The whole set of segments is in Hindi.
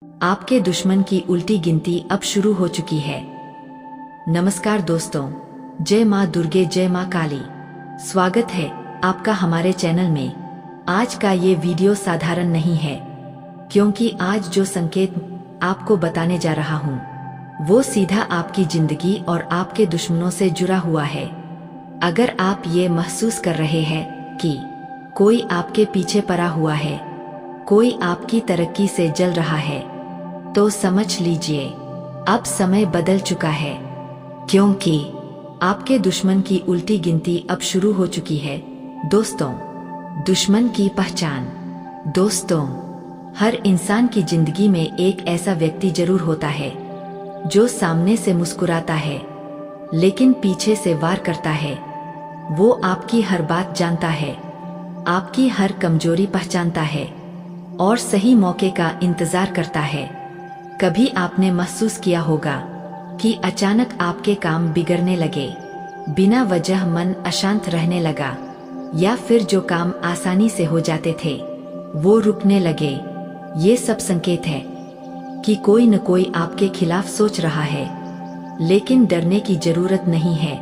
आपके दुश्मन की उल्टी गिनती अब शुरू हो चुकी है। नमस्कार दोस्तों, जय माँ दुर्गे, जय माँ काली। स्वागत है आपका हमारे चैनल में। आज का ये वीडियो साधारण नहीं है, क्योंकि आज जो संकेत आपको बताने जा रहा हूँ वो सीधा आपकी जिंदगी और आपके दुश्मनों से जुड़ा हुआ है। अगर आप ये महसूस कर रहे हैं कि कोई आपके पीछे पड़ा हुआ है, कोई आपकी तरक्की से जल रहा है, तो समझ लीजिए अब समय बदल चुका है, क्योंकि आपके दुश्मन की उल्टी गिनती अब शुरू हो चुकी है। दोस्तों, दुश्मन की पहचान। दोस्तों, हर इंसान की जिंदगी में एक ऐसा व्यक्ति जरूर होता है जो सामने से मुस्कुराता है लेकिन पीछे से वार करता है। वो आपकी हर बात जानता है, आपकी हर कमजोरी पहचानता है और सही मौके का इंतजार करता है। कभी आपने महसूस किया होगा कि अचानक आपके काम बिगड़ने लगे, बिना वजह मन अशांत रहने लगा, या फिर जो काम आसानी से हो जाते थे वो रुकने लगे। ये सब संकेत है कि कोई न कोई आपके खिलाफ सोच रहा है। लेकिन डरने की जरूरत नहीं है,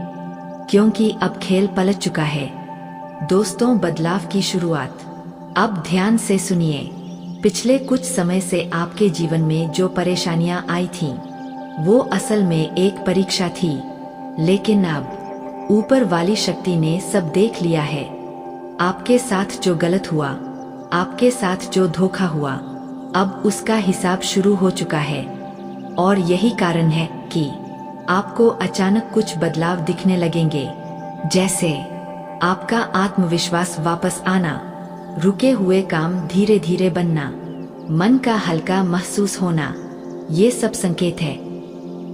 क्योंकि अब खेल पलट चुका है। दोस्तों, बदलाव की शुरुआत। अब ध्यान से सुनिए। पिछले कुछ समय से आपके जीवन में जो परेशानियां आई थीं, वो असल में एक परीक्षा थी। लेकिन अब ऊपर वाली शक्ति ने सब देख लिया है। आपके साथ जो गलत हुआ, आपके साथ जो धोखा हुआ, अब उसका हिसाब शुरू हो चुका है। और यही कारण है कि आपको अचानक कुछ बदलाव दिखने लगेंगे, जैसे आपका आत्मविश्वास वापस आना, रुके हुए काम धीरे धीरे बनना, मन का हल्का महसूस होना। ये सब संकेत है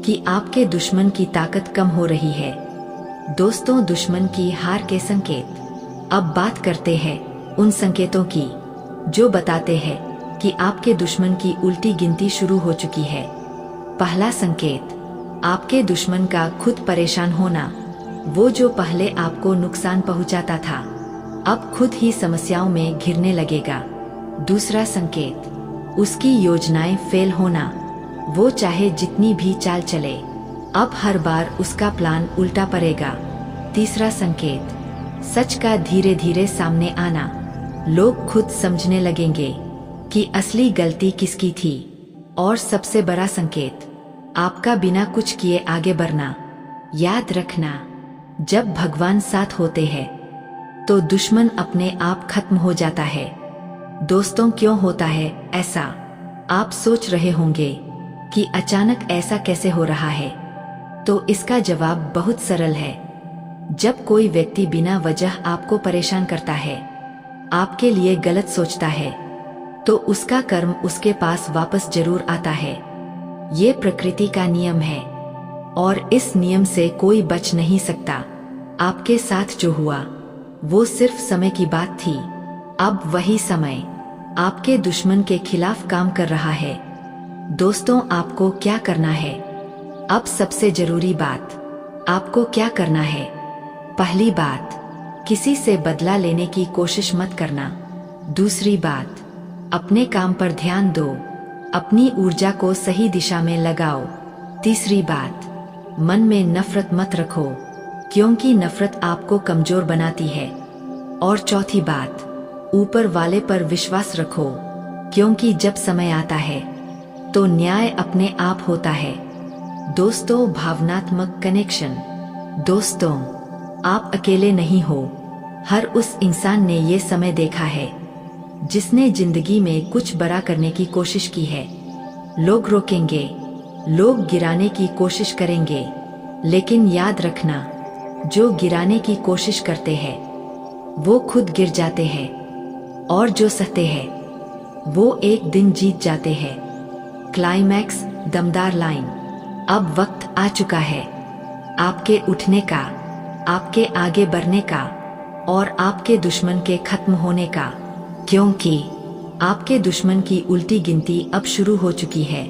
कि आपके दुश्मन की ताकत कम हो रही है। दोस्तों, दुश्मन की हार के संकेत। अब बात करते हैं उन संकेतों की जो बताते हैं कि आपके दुश्मन की उल्टी गिनती शुरू हो चुकी है। पहला संकेत, आपके दुश्मन का खुद परेशान होना। वो जो पहले आपको नुकसान पहुंचाता था, अब खुद ही समस्याओं में घिरने लगेगा। दूसरा संकेत, उसकी योजनाएं फेल होना। वो चाहे जितनी भी चाल चले, अब हर बार उसका प्लान उल्टा पड़ेगा। तीसरा संकेत, सच का धीरे धीरे सामने आना। लोग खुद समझने लगेंगे कि असली गलती किसकी थी। और सबसे बड़ा संकेत, आपका बिना कुछ किए आगे बढ़ना। याद रखना, जब भगवान साथ होते हैं तो दुश्मन अपने आप खत्म हो जाता है। दोस्तों, क्यों होता है ऐसा? आप सोच रहे होंगे कि अचानक ऐसा कैसे हो रहा है। तो इसका जवाब बहुत सरल है। जब कोई व्यक्ति बिना वजह आपको परेशान करता है, आपके लिए गलत सोचता है, तो उसका कर्म उसके पास वापस जरूर आता है। ये प्रकृति का नियम है और इस नियम से कोई बच नहीं सकता। आपके साथ जो हुआ वो सिर्फ समय की बात थी। अब वही समय आपके दुश्मन के खिलाफ काम कर रहा है। दोस्तों, आपको क्या करना है? अब सबसे जरूरी बात, आपको क्या करना है? पहली बात, किसी से बदला लेने की कोशिश मत करना। दूसरी बात, अपने काम पर ध्यान दो, अपनी ऊर्जा को सही दिशा में लगाओ। तीसरी बात, मन में नफरत मत रखो, क्योंकि नफरत आपको कमजोर बनाती है। और चौथी बात, ऊपर वाले पर विश्वास रखो, क्योंकि जब समय आता है तो न्याय अपने आप होता है। दोस्तों, भावनात्मक कनेक्शन। दोस्तों, आप अकेले नहीं हो। हर उस इंसान ने ये समय देखा है जिसने जिंदगी में कुछ बड़ा करने की कोशिश की है। लोग रोकेंगे, लोग गिराने की कोशिश करेंगे, लेकिन याद रखना, जो गिराने की कोशिश करते हैं वो खुद गिर जाते हैं, और जो सहते हैं वो एक दिन जीत जाते हैं। क्लाइमैक्स, दमदार लाइन। अब वक्त आ चुका है आपके उठने का, आपके आगे बढ़ने का और आपके दुश्मन के खत्म होने का, क्योंकि आपके दुश्मन की उल्टी गिनती अब शुरू हो चुकी है।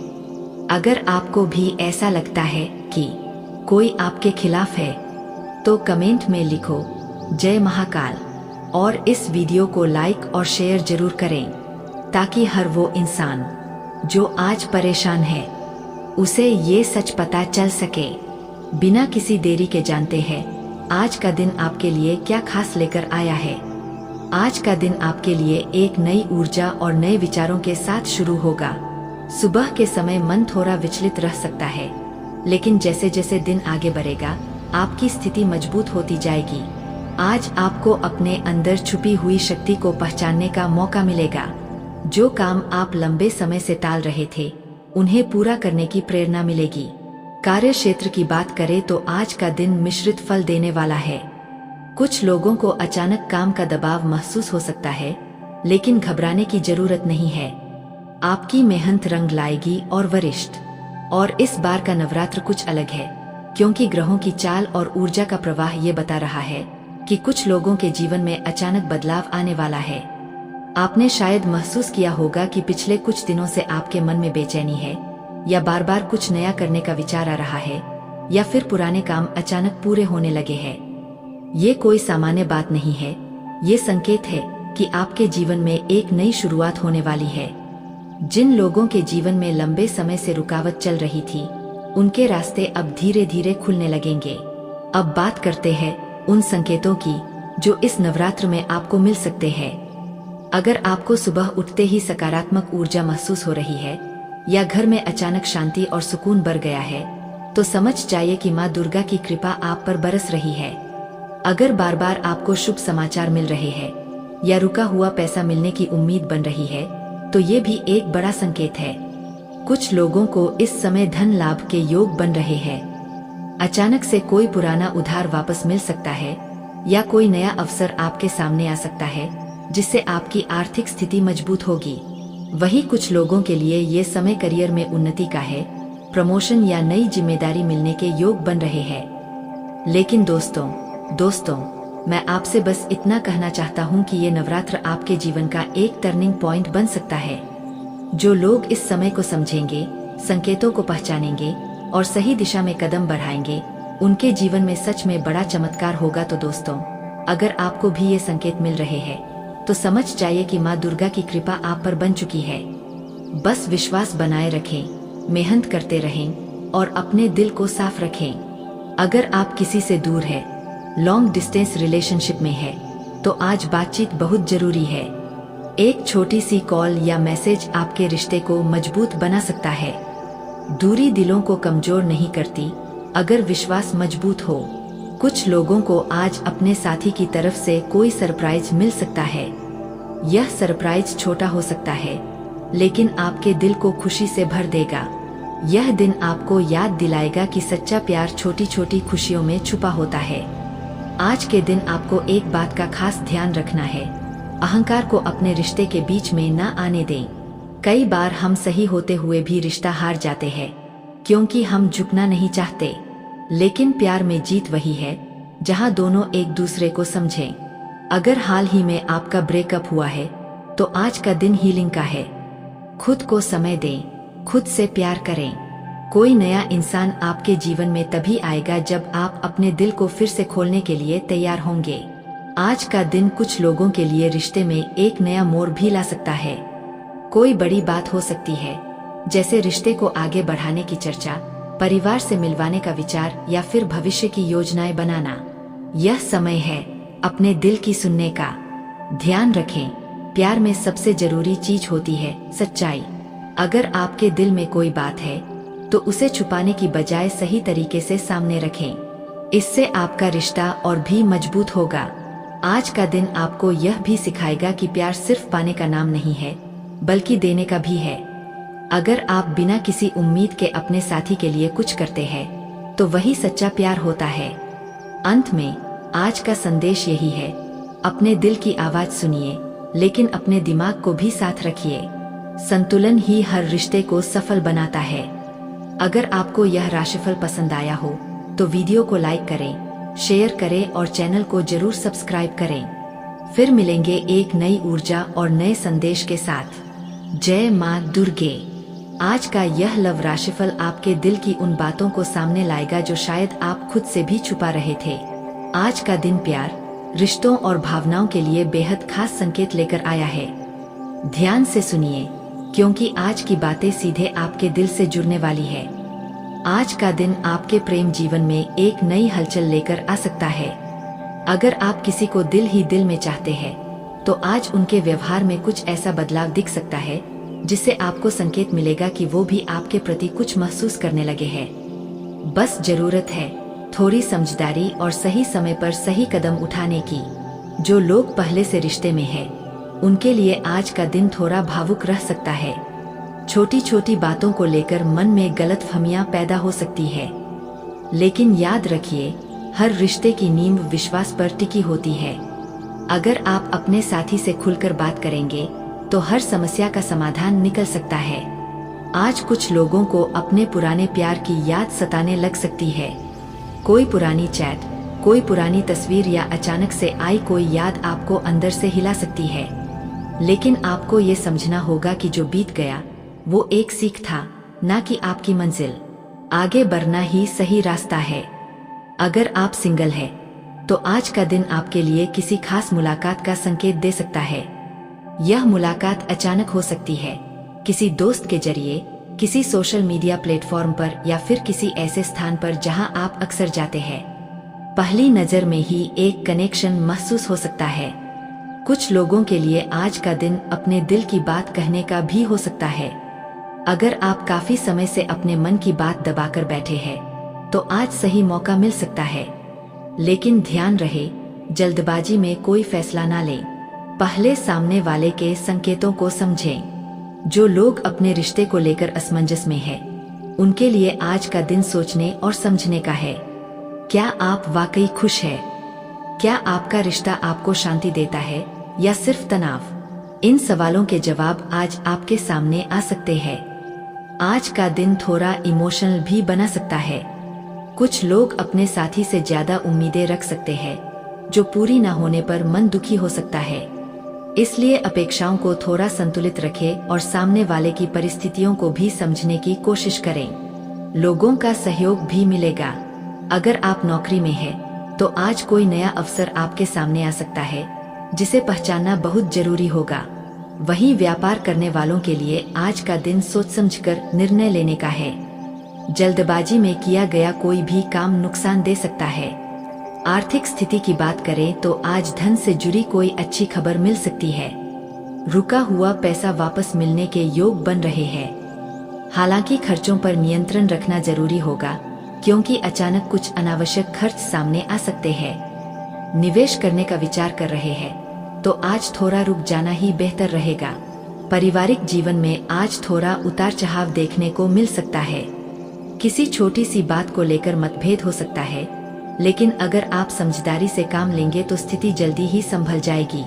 अगर आपको भी ऐसा लगता है कि कोई आपके खिलाफ है, तो कमेंट में लिखो जय महाकाल, और इस वीडियो को लाइक और शेयर जरूर करें, ताकि हर वो इंसान जो आज परेशान है उसे ये सच पता चल सके। बिना किसी देरी के जानते हैं आज का दिन आपके लिए क्या खास लेकर आया है। आज का दिन आपके लिए एक नई ऊर्जा और नए विचारों के साथ शुरू होगा। सुबह के समय मन थोड़ा विचलित रह सकता है, लेकिन जैसे जैसे दिन आगे बढ़ेगा आपकी स्थिति मजबूत होती जाएगी। आज आपको अपने अंदर छुपी हुई शक्ति को पहचानने का मौका मिलेगा। जो काम आप लंबे समय से टाल रहे थे उन्हें पूरा करने की प्रेरणा मिलेगी। कार्य क्षेत्र की बात करें तो आज का दिन मिश्रित फल देने वाला है। कुछ लोगों को अचानक काम का दबाव महसूस हो सकता है, लेकिन घबराने की जरूरत नहीं है। आपकी मेहनत रंग लाएगी और वरिष्ठ। और इस बार का नवरात्र कुछ अलग है, क्योंकि ग्रहों की चाल और ऊर्जा का प्रवाह ये बता रहा है कि कुछ लोगों के जीवन में अचानक बदलाव आने वाला है। आपने शायद महसूस किया होगा कि पिछले कुछ दिनों से आपके मन में बेचैनी है, या बार बार कुछ नया करने का विचार आ रहा है, या फिर पुराने काम अचानक पूरे होने लगे हैं। ये कोई सामान्य बात नहीं है, ये संकेत है कि आपके जीवन में एक नई शुरुआत होने वाली है। जिन लोगों के जीवन में लंबे समय से रुकावट चल रही थी उनके रास्ते अब धीरे धीरे खुलने लगेंगे। अब बात करते हैं उन संकेतों की जो इस नवरात्र में आपको मिल सकते हैं। अगर आपको सुबह उठते ही सकारात्मक ऊर्जा महसूस हो रही है, या घर में अचानक शांति और सुकून बढ़ गया है, तो समझ जाइए कि माँ दुर्गा की कृपा आप पर बरस रही है। अगर बार बार आपको शुभ समाचार मिल रहे हैं या रुका हुआ पैसा मिलने की उम्मीद बन रही है, तो ये भी एक बड़ा संकेत है। कुछ लोगों को इस समय धन लाभ के योग बन रहे हैं। अचानक से कोई पुराना उधार वापस मिल सकता है, या कोई नया अवसर आपके सामने आ सकता है जिससे आपकी आर्थिक स्थिति मजबूत होगी। वही कुछ लोगों के लिए ये समय करियर में उन्नति का है, प्रमोशन या नई जिम्मेदारी मिलने के योग बन रहे हैं। लेकिन दोस्तों मैं आपसे बस इतना कहना चाहता हूँ कि ये नवरात्र आपके जीवन का एक टर्निंग पॉइंट बन सकता है। जो लोग इस समय को समझेंगे, संकेतों को पहचानेंगे और सही दिशा में कदम बढ़ाएंगे, उनके जीवन में सच में बड़ा चमत्कार होगा। तो दोस्तों, अगर आपको भी ये संकेत मिल रहे हैं तो समझ जाइए कि माँ दुर्गा की कृपा आप पर बन चुकी है। बस विश्वास बनाए रखें, मेहनत करते रहें और अपने दिल को साफ रखें। अगर आप किसी से दूर है, लॉन्ग डिस्टेंस रिलेशनशिप में है, तो आज बातचीत बहुत जरूरी है। एक छोटी सी कॉल या मैसेज आपके रिश्ते को मजबूत बना सकता है। दूरी दिलों को कमजोर नहीं करती, अगर विश्वास मजबूत हो। कुछ लोगों को आज अपने साथी की तरफ से कोई सरप्राइज मिल सकता है। यह सरप्राइज छोटा हो सकता है, लेकिन आपके दिल को खुशी से भर देगा। यह दिन आपको याद दिलाएगा कि सच्चा प्यार छोटी छोटी खुशियों में छुपा होता है। आज के दिन आपको एक बात का खास ध्यान रखना है, अहंकार को अपने रिश्ते के बीच में न आने दें। कई बार हम सही होते हुए भी रिश्ता हार जाते हैं, क्योंकि हम झुकना नहीं चाहते। लेकिन प्यार में जीत वही है जहां दोनों एक दूसरे को समझें। अगर हाल ही में आपका ब्रेकअप हुआ है तो आज का दिन हीलिंग का है। खुद को समय दें, खुद से प्यार करें। कोई नया इंसान आपके जीवन में तभी आएगा जब आप अपने दिल को फिर से खोलने के लिए तैयार होंगे। आज का दिन कुछ लोगों के लिए रिश्ते में एक नया मोड़ भी ला सकता है। कोई बड़ी बात हो सकती है, जैसे रिश्ते को आगे बढ़ाने की चर्चा, परिवार से मिलवाने का विचार या फिर भविष्य की योजनाएं बनाना। यह समय है अपने दिल की सुनने का। ध्यान रखें, प्यार में सबसे जरूरी चीज होती है सच्चाई। अगर आपके दिल में कोई बात है तो उसे छुपाने की बजाय सही तरीके से सामने रखें। इससे आपका रिश्ता और भी मजबूत होगा। आज का दिन आपको यह भी सिखाएगा कि प्यार सिर्फ पाने का नाम नहीं है, बल्कि देने का भी है। अगर आप बिना किसी उम्मीद के अपने साथी के लिए कुछ करते हैं तो वही सच्चा प्यार होता है। अंत में आज का संदेश यही है, अपने दिल की आवाज सुनिए, लेकिन अपने दिमाग को भी साथ रखिए। संतुलन ही हर रिश्ते को सफल बनाता है। अगर आपको यह राशिफल पसंद आया हो तो वीडियो को लाइक करें, शेयर करें और चैनल को जरूर सब्सक्राइब करें। फिर मिलेंगे एक नई ऊर्जा और नए संदेश के साथ। जय माँ दुर्गे। आज का यह लव राशिफल आपके दिल की उन बातों को सामने लाएगा जो शायद आप खुद से भी छुपा रहे थे। आज का दिन प्यार, रिश्तों और भावनाओं के लिए बेहद खास संकेत लेकर आया है। ध्यान से सुनिए, क्योंकि आज की बातें सीधे आपके दिल से जुड़ने वाली है। आज का दिन आपके प्रेम जीवन में एक नई हलचल लेकर आ सकता है। अगर आप किसी को दिल ही दिल में चाहते हैं तो आज उनके व्यवहार में कुछ ऐसा बदलाव दिख सकता है जिससे आपको संकेत मिलेगा कि वो भी आपके प्रति कुछ महसूस करने लगे हैं। बस जरूरत है थोड़ी समझदारी और सही समय पर सही कदम उठाने की। जो लोग पहले से रिश्ते में हैं, उनके लिए आज का दिन थोड़ा भावुक रह सकता है। छोटी छोटी बातों को लेकर मन में गलतफहमियां पैदा हो सकती है, लेकिन याद रखिए हर रिश्ते की नींव विश्वास पर टिकी होती है। अगर आप अपने साथी से खुलकर बात करेंगे तो हर समस्या का समाधान निकल सकता है। आज कुछ लोगों को अपने पुराने प्यार की याद सताने लग सकती है। कोई पुरानी चैट, कोई पुरानी तस्वीर या अचानक से आई कोई याद आपको अंदर से हिला सकती है। लेकिन आपको ये समझना होगा कि जो बीत गया वो एक सीख था, ना कि आपकी मंजिल। आगे बढ़ना ही सही रास्ता है। अगर आप सिंगल हैं, तो आज का दिन आपके लिए किसी खास मुलाकात का संकेत दे सकता है। यह मुलाकात अचानक हो सकती है, किसी दोस्त के जरिए, किसी सोशल मीडिया प्लेटफॉर्म पर या फिर किसी ऐसे स्थान पर जहां आप अक्सर जाते हैं। पहली नजर में ही एक कनेक्शन महसूस हो सकता है। कुछ लोगों के लिए आज का दिन अपने दिल की बात कहने का भी हो सकता है। अगर आप काफी समय से अपने मन की बात दबाकर बैठे हैं, तो आज सही मौका मिल सकता है। लेकिन ध्यान रहे, जल्दबाजी में कोई फैसला ना लें। पहले सामने वाले के संकेतों को समझें। जो लोग अपने रिश्ते को लेकर असमंजस में हैं, उनके लिए आज का दिन सोचने और समझने का है। क्या आप वाकई खुश हैं? क्या आपका रिश्ता आपको शांति देता है या सिर्फ तनाव? इन सवालों के जवाब आज आपके सामने आ सकते हैं। आज का दिन थोड़ा इमोशनल भी बना सकता है। कुछ लोग अपने साथी से ज्यादा उम्मीदें रख सकते हैं, जो पूरी न होने पर मन दुखी हो सकता है। इसलिए अपेक्षाओं को थोड़ा संतुलित रखें और सामने वाले की परिस्थितियों को भी समझने की कोशिश करें। लोगों का सहयोग भी मिलेगा। अगर आप नौकरी में हैं, तो आज कोई नया अवसर आपके सामने आ सकता है, जिसे पहचानना बहुत जरूरी होगा। वहीं व्यापार करने वालों के लिए आज का दिन सोच समझकर निर्णय लेने का है। जल्दबाजी में किया गया कोई भी काम नुकसान दे सकता है। आर्थिक स्थिति की बात करें तो आज धन से जुड़ी कोई अच्छी खबर मिल सकती है। रुका हुआ पैसा वापस मिलने के योग बन रहे हैं। हालांकि खर्चों पर नियंत्रण रखना जरूरी होगा, क्योंकि अचानक कुछ अनावश्यक खर्च सामने आ सकते हैं। निवेश करने का विचार कर रहे हैं तो आज थोड़ा रुक जाना ही बेहतर रहेगा। पारिवारिक जीवन में आज थोड़ा उतार चढ़ाव देखने को मिल सकता है। किसी छोटी सी बात को लेकर मतभेद हो सकता है, लेकिन अगर आप समझदारी से काम लेंगे तो स्थिति जल्दी ही संभल जाएगी।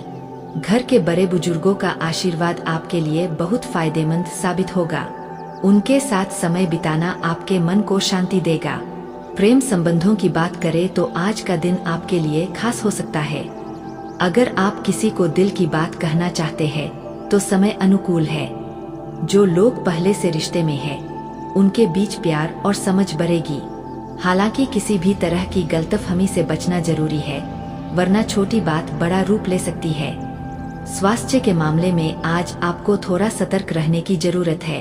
घर के बड़े बुजुर्गों का आशीर्वाद आपके लिए बहुत फायदेमंद साबित होगा। उनके साथ समय बिताना आपके मन को शांति देगा। प्रेम संबंधों की बात करें तो आज का दिन आपके लिए खास हो सकता है। अगर आप किसी को दिल की बात कहना चाहते हैं तो समय अनुकूल है। जो लोग पहले से रिश्ते में हैं, उनके बीच प्यार और समझ बढ़ेगी। हालांकि किसी भी तरह की गलतफहमी से बचना जरूरी है, वरना छोटी बात बड़ा रूप ले सकती है। स्वास्थ्य के मामले में आज आपको थोड़ा सतर्क रहने की जरूरत है।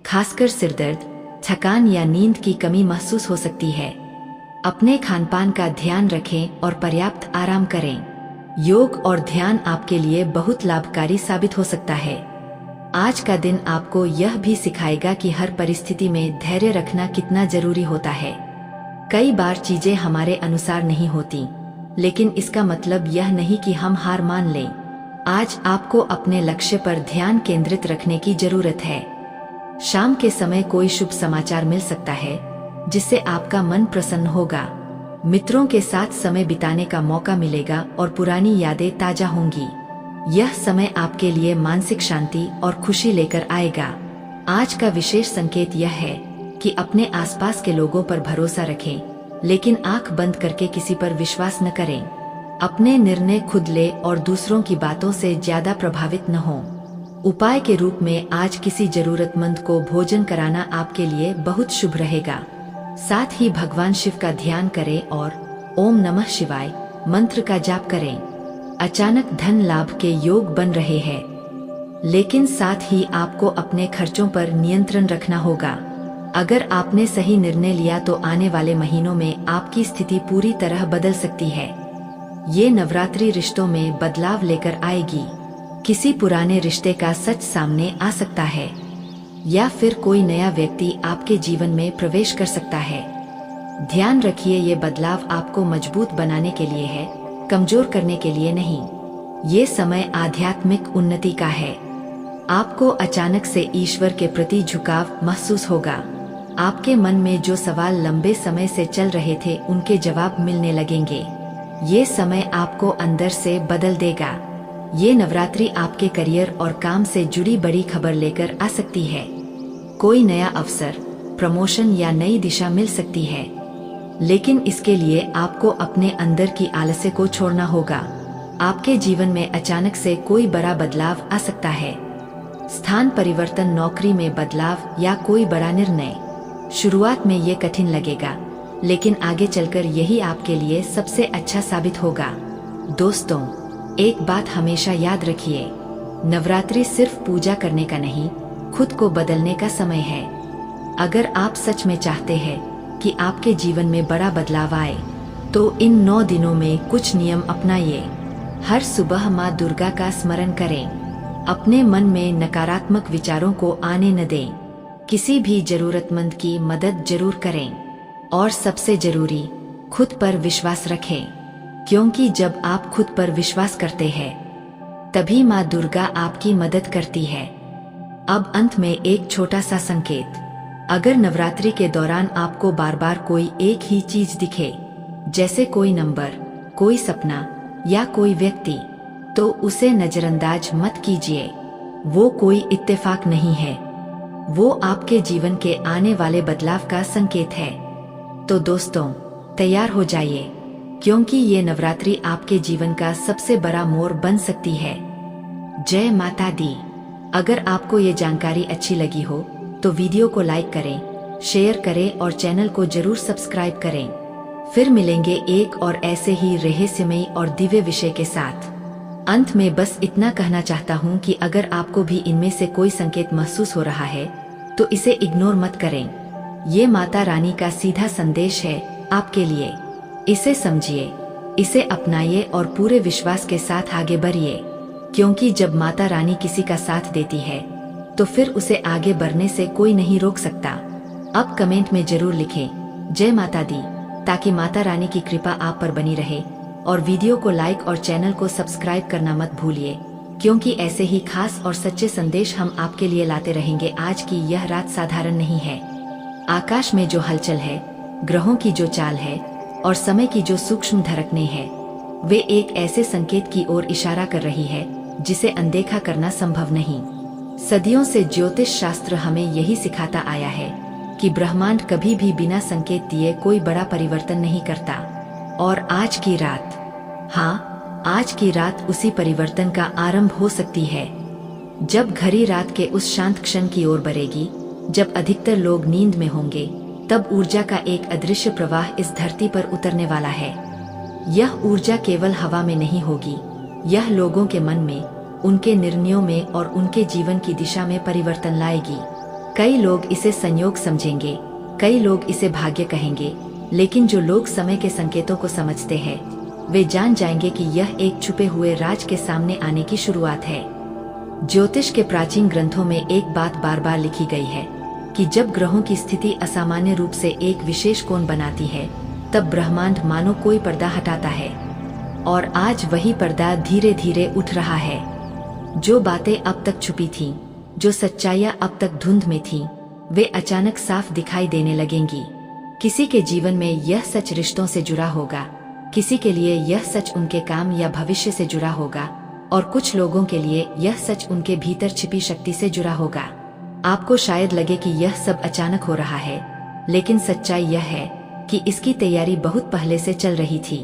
खासकर सिरदर्द, थकान या नींद की कमी महसूस हो सकती है। अपने खानपान का ध्यान रखें और पर्याप्त आराम करें। योग और ध्यान आपके लिए बहुत लाभकारी साबित हो सकता है। आज का दिन आपको यह भी सिखाएगा कि हर परिस्थिति में धैर्य रखना कितना जरूरी होता है। कई बार चीजें हमारे अनुसार नहीं होती, लेकिन इसका मतलब यह नहीं कि हम हार मान लें। आज आपको अपने लक्ष्य पर ध्यान केंद्रित रखने की जरूरत है। शाम के समय कोई शुभ समाचार मिल सकता है, जिससे आपका मन प्रसन्न होगा। मित्रों के साथ समय बिताने का मौका मिलेगा और पुरानी यादें ताजा होंगी। यह समय आपके लिए मानसिक शांति और खुशी लेकर आएगा। आज का विशेष संकेत यह है कि अपने आसपास के लोगों पर भरोसा रखें, लेकिन आंख बंद करके किसी पर विश्वास न करें। अपने निर्णय खुद ले और दूसरों की बातों से ज्यादा प्रभावित न हो। उपाय के रूप में आज किसी जरूरतमंद को भोजन कराना आपके लिए बहुत शुभ रहेगा। साथ ही भगवान शिव का ध्यान करें और ओम नमः शिवाय मंत्र का जाप करें। अचानक धन लाभ के योग बन रहे हैं। लेकिन साथ ही आपको अपने खर्चों पर नियंत्रण रखना होगा। अगर आपने सही निर्णय लिया तो आने वाले महीनों में आपकी स्थिति पूरी तरह बदल सकती है। ये नवरात्रि रिश्तों में बदलाव लेकर आएगी। किसी पुराने रिश्ते का सच सामने आ सकता है या फिर कोई नया व्यक्ति आपके जीवन में प्रवेश कर सकता है। ध्यान रखिए, ये बदलाव आपको मजबूत बनाने के लिए है, कमजोर करने के लिए नहीं। ये समय आध्यात्मिक उन्नति का है। आपको अचानक से ईश्वर के प्रति झुकाव महसूस होगा। आपके मन में जो सवाल लंबे समय से चल रहे थे उनके जवाब मिलने लगेंगे। ये समय आपको अंदर से बदल देगा। ये नवरात्रि आपके करियर और काम से जुड़ी बड़ी खबर लेकर आ सकती है। कोई नया अवसर, प्रमोशन या नई दिशा मिल सकती है, लेकिन इसके लिए आपको अपने अंदर की आलस्य को छोड़ना होगा। आपके जीवन में अचानक से कोई बड़ा बदलाव आ सकता है। स्थान परिवर्तन, नौकरी में बदलाव या कोई बड़ा निर्णय। शुरुआत में ये कठिन लगेगा, लेकिन आगे चलकर यही आपके लिए सबसे अच्छा साबित होगा। दोस्तों, एक बात हमेशा याद रखिए, नवरात्रि सिर्फ पूजा करने का नहीं, खुद को बदलने का समय है। अगर आप सच में चाहते हैं कि आपके जीवन में बड़ा बदलाव आए, तो इन 9 दिनों में कुछ नियम अपनाइए। हर सुबह माँ दुर्गा का स्मरण करें। अपने मन में नकारात्मक विचारों को आने न दें। किसी भी जरूरतमंद की मदद जरूर करें। और सबसे जरूरी, खुद पर विश्वास रखें, क्योंकि जब आप खुद पर विश्वास करते हैं तभी माँ दुर्गा आपकी मदद करती है। अब अंत में एक छोटा सा संकेत। अगर नवरात्रि के दौरान आपको बार बार कोई एक ही चीज दिखे, जैसे कोई नंबर, कोई सपना या कोई व्यक्ति, तो उसे नजरअंदाज मत कीजिए। वो कोई इत्तेफाक नहीं है, वो आपके जीवन के आने वाले बदलाव का संकेत है। तो दोस्तों, तैयार हो जाइए, क्योंकि ये नवरात्रि आपके जीवन का सबसे बड़ा मोड़ बन सकती है। जय माता दी। अगर आपको ये जानकारी अच्छी लगी हो तो वीडियो को लाइक करें, शेयर करें और चैनल को जरूर सब्सक्राइब करें। फिर मिलेंगे एक और ऐसे ही रहस्यमयी और दिव्य विषय के साथ। अंत में बस इतना कहना चाहता हूँ कि अगर आपको भी इनमें से कोई संकेत महसूस हो रहा है तो इसे इग्नोर मत करें। ये माता रानी का सीधा संदेश है आपके लिए। इसे समझिए, इसे अपनाइए और पूरे विश्वास के साथ आगे बढ़िए, क्योंकि जब माता रानी किसी का साथ देती है तो फिर उसे आगे बढ़ने से कोई नहीं रोक सकता। अब कमेंट में जरूर लिखें जय माता दी, ताकि माता रानी की कृपा आप पर बनी रहे। और वीडियो को लाइक और चैनल को सब्सक्राइब करना मत भूलिए, क्योंकि ऐसे ही खास और सच्चे संदेश हम आपके लिए लाते रहेंगे। आज की यह रात साधारण नहीं है। आकाश में जो हलचल है, ग्रहों की जो चाल है और समय की जो सूक्ष्म धड़कनें हैं, वे एक ऐसे संकेत की ओर इशारा कर रही है जिसे अनदेखा करना संभव नहीं। सदियों से ज्योतिष शास्त्र हमें यही सिखाता आया है कि ब्रह्मांड कभी भी बिना संकेत दिए कोई बड़ा परिवर्तन नहीं करता। और आज की रात, हाँ, आज की रात उसी परिवर्तन का आरंभ हो सकती है। जब घड़ी रात के उस शांत क्षण की ओर बढ़ेगी जब अधिकतर लोग नींद में होंगे, तब ऊर्जा का एक अदृश्य प्रवाह इस धरती पर उतरने वाला है। यह ऊर्जा केवल हवा में नहीं होगी, यह लोगों के मन में, उनके निर्णयों में और उनके जीवन की दिशा में परिवर्तन लाएगी। कई लोग इसे संयोग समझेंगे, कई लोग इसे भाग्य कहेंगे, लेकिन जो लोग समय के संकेतों को समझते हैं वे जान जाएंगे कि यह एक छुपे हुए राज के सामने आने की शुरुआत है। ज्योतिष के प्राचीन ग्रंथों में एक बात बार बार लिखी गई है कि जब ग्रहों की स्थिति असामान्य रूप से एक विशेष कोण बनाती है, तब ब्रह्मांड मानो कोई पर्दा हटाता है। और आज वही पर्दा धीरे धीरे उठ रहा है। जो बातें अब तक छुपी थीं, जो सच्चाइयां अब तक धुंध में थीं, वे अचानक साफ दिखाई देने लगेंगी। किसी के जीवन में यह सच रिश्तों से जुड़ा होगा, किसी के लिए यह सच उनके काम या भविष्य से जुड़ा होगा, और कुछ लोगों के लिए यह सच उनके भीतर छिपी शक्ति से जुड़ा होगा। आपको शायद लगे कि यह सब अचानक हो रहा है, लेकिन सच्चाई यह है कि इसकी तैयारी बहुत पहले से चल रही थी।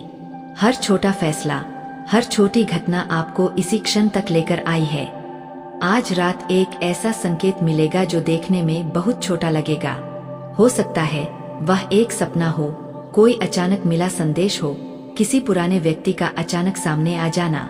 हर छोटा फैसला, हर छोटी घटना आपको इसी क्षण तक लेकर आई है। आज रात एक ऐसा संकेत मिलेगा जो देखने में बहुत छोटा लगेगा। हो सकता है वह एक सपना हो, कोई अचानक मिला संदेश हो, किसी पुराने व्यक्ति का अचानक सामने आ जाना,